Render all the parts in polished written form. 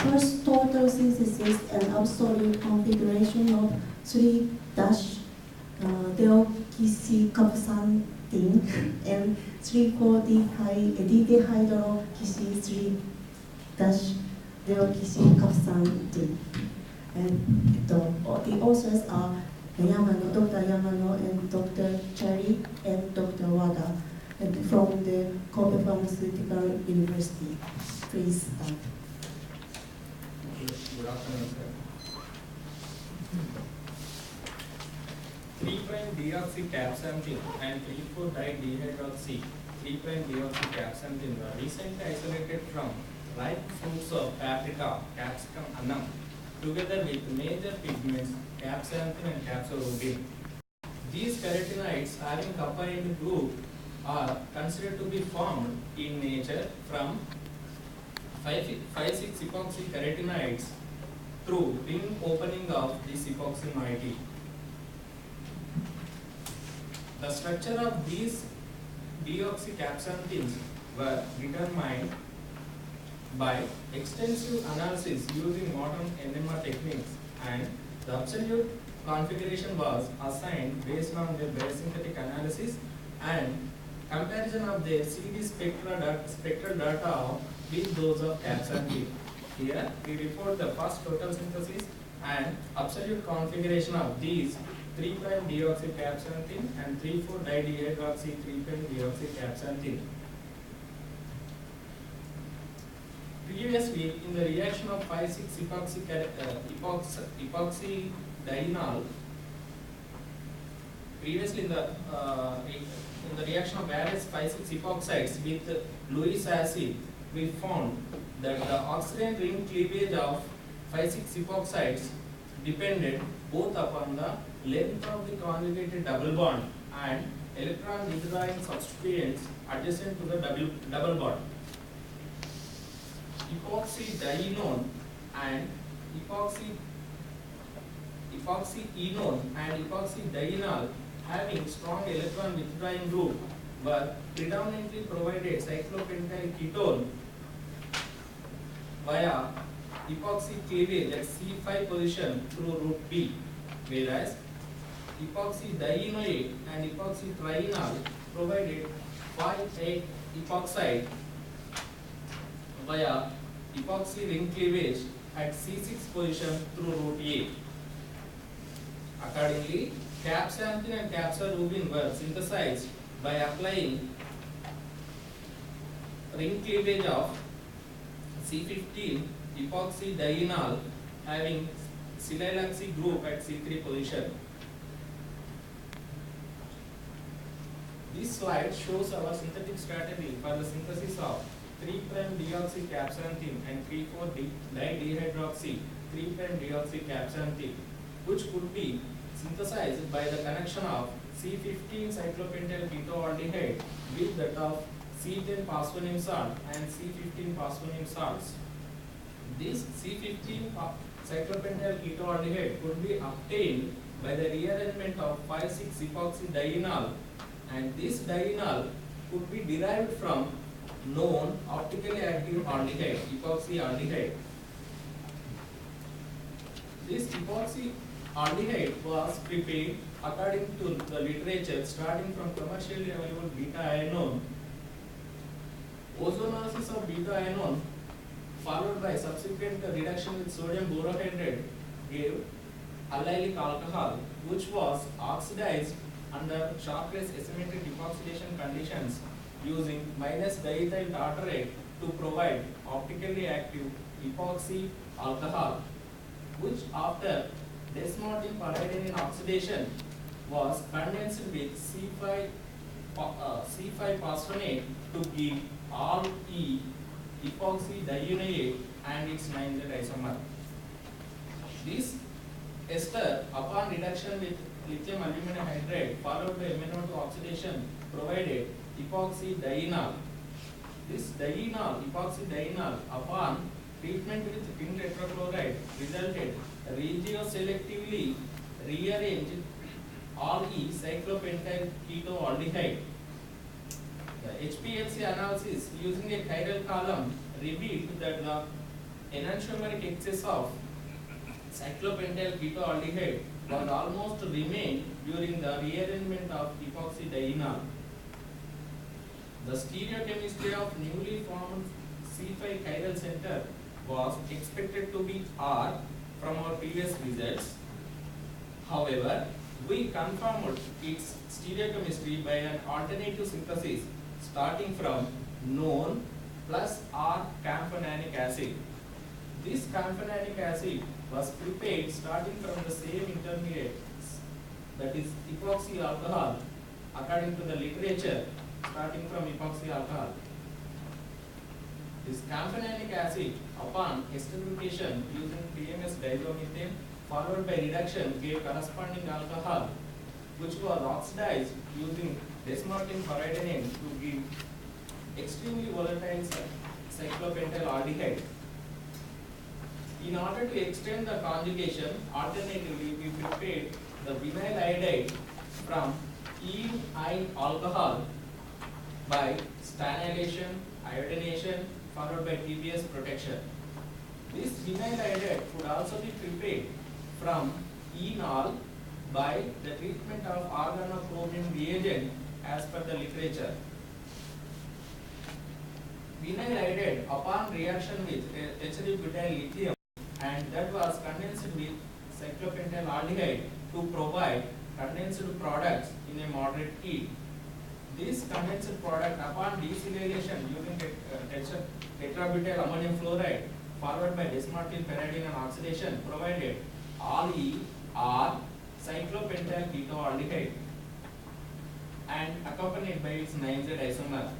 first total synthesis and absolute configuration of 3 deoxycarbonate and 3,4-D-dehydroxy 3 deoxycarbonate. And the authors are Yamano, Dr. Yamano and Dr. Cherry and Dr. Wada, and from the Kobe Pharmaceutical University. Please start. Good afternoon, sir. 3'-deoxycarbamazepine and 3,4-dihydroxy 3'-deoxycarbamazepine were recently isolated from ripe fruits of paprika, capsicum, annam, together with major pigments capsaicin and capsorubin. These carotenoids having combined group are considered to be formed in nature from 5,6-epoxy carotenoids through ring opening of this epoxy moiety. The structure of these deoxycarbamazephines were determined by extensive analysis using modern NMR techniques, and the absolute configuration was assigned based on their biosynthetic analysis and comparison of their CD spectral data with those of capsaicin. Here we report the first total synthesis and absolute configuration of these 3'-deoxycarbamazepine and 3,4-dihydroxy 3'-deoxycarbamazepine. Previously, in the reaction of 5,6-epoxydienol, previously in the reaction of various 5,6-epoxides with Lewis acid, we found that the oxidant ring cleavage of 5,6-epoxides depended both upon the length of the conjugated double bond and electron withdrawing substituents adjacent to the double bond. Epoxydienone and epoxyenone and epoxydienol having strong electron withdrawing group were predominantly provided cyclopentyl ketone via epoxy cleavage at C5 position through route B, whereas epoxydienoate and epoxytrienol provided 5,8 epoxide via epoxy ring cleavage at C6 position through route A. Accordingly, capsaicin and capsorubin were synthesized by applying ring cleavage of C15 epoxydienol having silyloxy group at C3 position. This slide shows our synthetic strategy for the synthesis of 3'-deoxycarbamazepine and 3,4-dihydroxy 3'-deoxycarbamazepine, which could be synthesized by the connection of C15 cyclopentyl ketoaldehyde with that of C10 phosphonym salt and C15 phosphonym salts. This C15 cyclopentyl ketoaldehyde could be obtained by the rearrangement of 5,6-epoxydienol, and this dienol could be derived from known optically active aldehyde, epoxyaldehyde. This epoxyaldehyde was prepared according to the literature, starting from commercially available beta-ienone. Ozonolysis of beta-ienone followed by subsequent reduction with sodium borohydride gave allylic alcohol, which was oxidized under Sharpless asymmetric epoxidation conditions using -diethyl tartrate to provide optically active epoxy alcohol, which after desmoting pyridine oxidation was condensed with C5 phosphonate to give all-E epoxydienate and its 9Z isomer. This ester, upon reduction with lithium aluminum hydride followed by MnO2 oxidation, provided epoxydienol. This epoxydienol, upon treatment with tin tetrachloride, resulted regioselectively rearranged all-E cyclopentyl ketoaldehyde. The HPLC analysis using a chiral column revealed that the enantiomeric excess of cyclopentyl ketoaldehyde was almost remained during the rearrangement of epoxy-dienol. The stereochemistry of newly formed C5 chiral center was expected to be R from our previous results. However, we confirmed its stereochemistry by an alternative synthesis starting from known plus R camphanic acid. This camphanic acid was prepared starting from the same intermediate, that is epoxy alcohol, according to the literature, starting from epoxy alcohol. This camphanic acid, upon esterification using PMS diazomethane, followed by reduction, gave corresponding alcohol, which was oxidized using desmartin pyridinane to give extremely volatile cyclopentyl aldehyde. In order to extend the conjugation, alternatively we prepared the vinyl iodide from ene alcohol by stannylation, iodination, followed by TPS protection. This vinyl iodide could also be prepared from enol by the treatment of organochromium reagent as per the literature. Vinyl iodide, upon reaction with HF-butyl lithium, and that was condensed with cyclopentyl aldehyde to provide condensed products in a moderate heat. This condensed product, upon decellulation using tetrabutyl ammonium fluoride followed by desmartin pyridinane oxidation, provided all-E or cyclopentyl ketoaldehyde and accompanied by its 9Z isomer.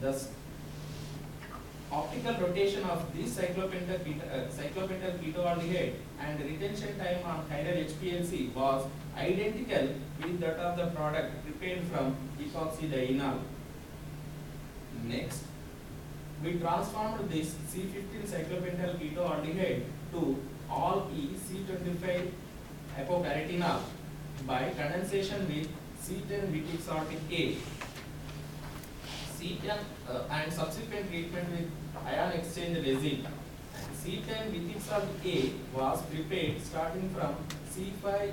Thus, optical rotation of this cyclopentyl ketoaldehyde and retention time on chiral HPLC was identical with that of the product prepared from epoxy-dienol. Next, we transformed this C15 cyclopentyl ketoaldehyde to all-E C25 apocaretinol by condensation with C10 Wittig salt A. C10 and subsequent treatment with ion exchange resin. C10 Wittig salt A was prepared starting from C5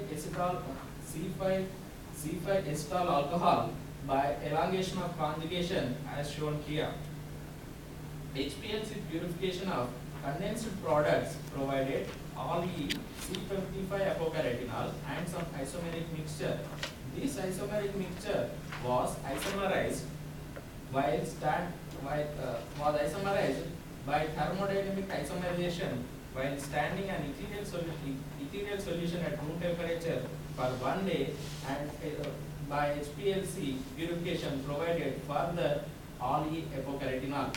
acetal alcohol by elongation of conjugation as shown here. HPLC purification of condensed products provided all-E C25 apocaretinol and some isomeric mixture. This isomeric mixture was isomerized by thermodynamic isomerization while standing an ethereal solution at room temperature for 1 day, and by HPLC purification provided further all-E apocaretinol.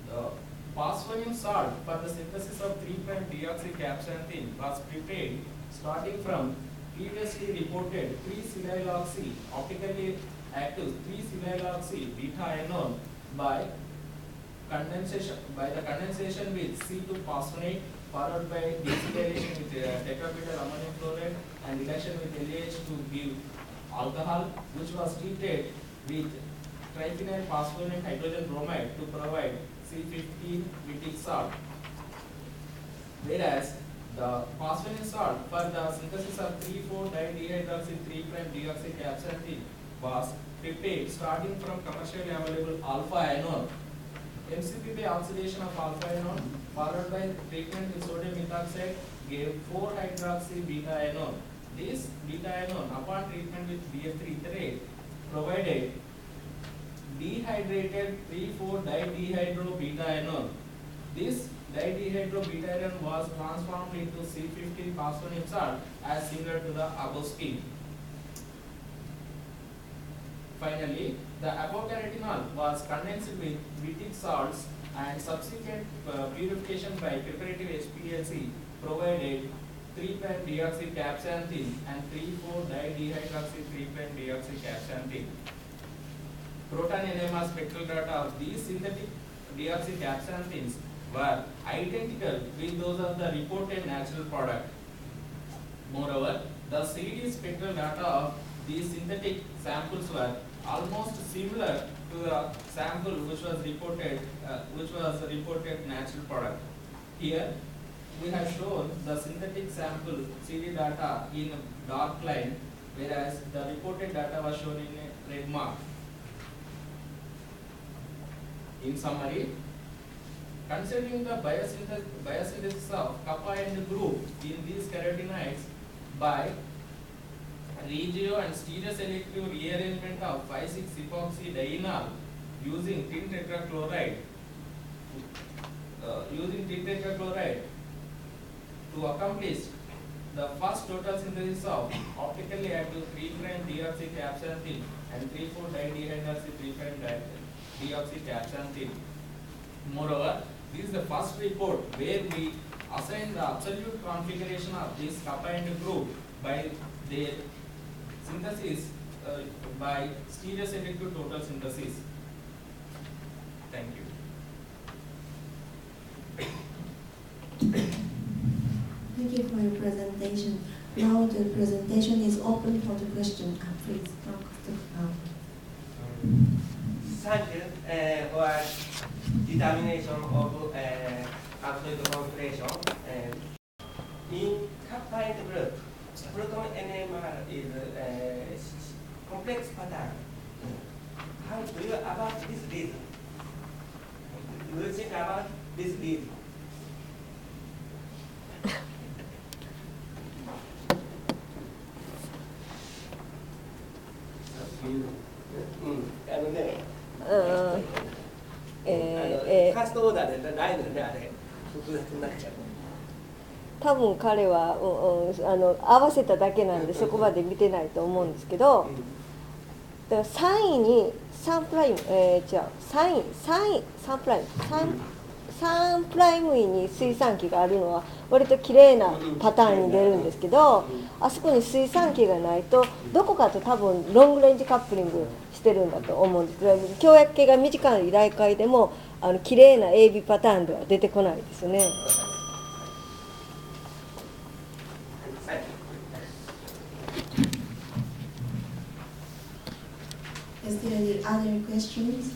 The phosphonium salt for the synthesis of 3'-deoxycapsanthin was prepared starting from previously reported 3-silyloxy optically active 3-silyloxy beta-enone by the condensation with C2 phosphonate followed by decellulation with tetrabutyl ammonium fluoride and reduction with LAH to give alcohol, which was treated with triphenyl phosphonate hydrogen bromide to provide C15 Wittig salt. Whereas the phosphonate salt for the synthesis of 3,4-dihydroxy 3'-deoxycapsanthin was prepared starting from commercially available alpha-enone. MCP by oxidation of alpha-enone followed by treatment with sodium methoxide gave 4-hydroxy beta-enone. This beta-enone, upon treatment with BF3 etherate, provided dehydrated 3,4-didehydro-beta-enone. This didehydro-beta-enone was transformed into C15 phosphonate salt as similar to the above scheme. Finally, the apocaretinol was condensed with Wittig salts and subsequent purification by preparative HPLC provided 3'-deoxycapsanthin and 3,4-didehydroxy 3'-deoxycapsanthin. Proton NMR spectral data of these synthetic deoxycapsanthins were identical with those of the reported natural product. Moreover, the CD spectral data of these synthetic samples were almost similar to the sample which was reported natural product. Here we have shown the synthetic sample CD data in dark line, whereas the reported data was shown in a red mark. In summary, considering the biosynthesis of kappa end group in these carotenoids by regio and stereoselective rearrangement of 5,6-epoxy-dienal using tin tetrachloride, to accomplish the first total synthesis of optically active 3'-deoxycapsanthin and 3,4-dihydroxy 3'-deoxycapsanthin. Moreover, this is the first report where we assign the absolute configuration of this kappa end group by their synthesis by stereoselective total synthesis. Thank you. Thank you for your presentation. Now the presentation is open for the question. Please talk to Thank you for determination of absolute concentration. In kappa end group, proton NMR is complex pattern. How do you about this reason? Do you think about this reason?ファーストオーダーでないのであれ複雑になっちゃう。多分彼は、合わせただけなんでそこまで見てないと思うんですけど、だから3位に3プライム、3プライム3プライム位に水酸基があるのは割と綺麗なパターンに出るんですけど、あそこに水酸基がないとどこかと多分ロングレンジカップリングしてるんだと思うんですけど、強薬系が短い来回でも綺麗な AB パターンでは出てこないですよね。Is there any other questions?